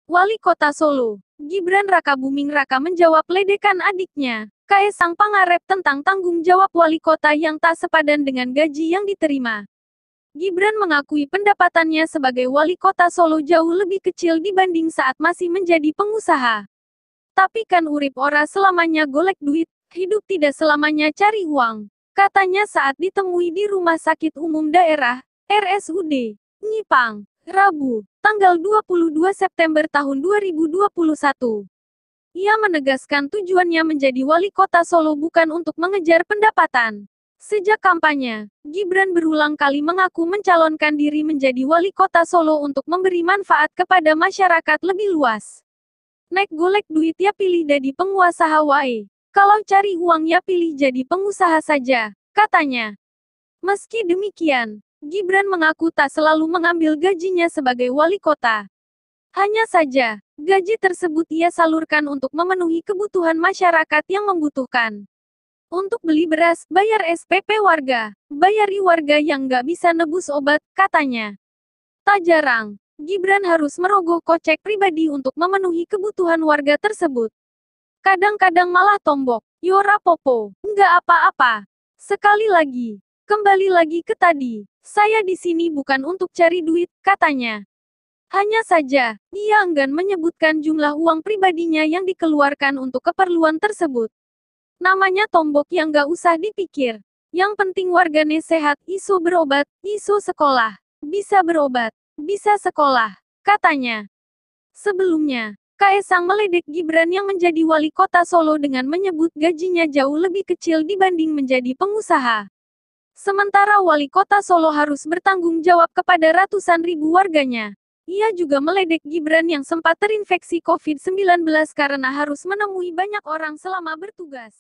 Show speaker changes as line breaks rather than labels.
Wali Kota Solo, Gibran Rakabuming Raka menjawab ledekan adiknya, Kaesang Pangarep tentang tanggung jawab wali kota yang tak sepadan dengan gaji yang diterima. Gibran mengakui pendapatannya sebagai wali kota Solo jauh lebih kecil dibanding saat masih menjadi pengusaha. Tapi kan urip ora selamanya golek duit, hidup tidak selamanya cari uang. Katanya saat ditemui di Rumah Sakit Umum Daerah, RSUD, Nyipang, Rabu, tanggal 22 September tahun 2021. Ia menegaskan tujuannya menjadi wali kota Solo bukan untuk mengejar pendapatan. Sejak kampanye, Gibran berulang kali mengaku mencalonkan diri menjadi wali kota Solo untuk memberi manfaat kepada masyarakat lebih luas. Nek golek duit ya pilih jadi penguasa wae. Kalau cari uang ya pilih jadi pengusaha saja, katanya. Meski demikian, Gibran mengaku tak selalu mengambil gajinya sebagai wali kota. Hanya saja, gaji tersebut ia salurkan untuk memenuhi kebutuhan masyarakat yang membutuhkan. Untuk beli beras, bayar SPP warga, bayari warga yang nggak bisa nebus obat, katanya. Tak jarang, Gibran harus merogoh kocek pribadi untuk memenuhi kebutuhan warga tersebut. Kadang-kadang malah tombok, "Yora popo, nggak apa-apa." Sekali lagi, kembali lagi ke tadi, saya di sini bukan untuk cari duit, katanya. Hanya saja, ia enggan menyebutkan jumlah uang pribadinya yang dikeluarkan untuk keperluan tersebut. Namanya tombok yang nggak usah dipikir. Yang penting warganya sehat, isu berobat, isu sekolah. Bisa berobat, bisa sekolah, katanya. Sebelumnya, Kaesang meledek Gibran yang menjadi wali kota Solo dengan menyebut gajinya jauh lebih kecil dibanding menjadi pengusaha. Sementara wali kota Solo harus bertanggung jawab kepada ratusan ribu warganya. Ia juga meledek Gibran yang sempat terinfeksi COVID-19 karena harus menemui banyak orang selama bertugas.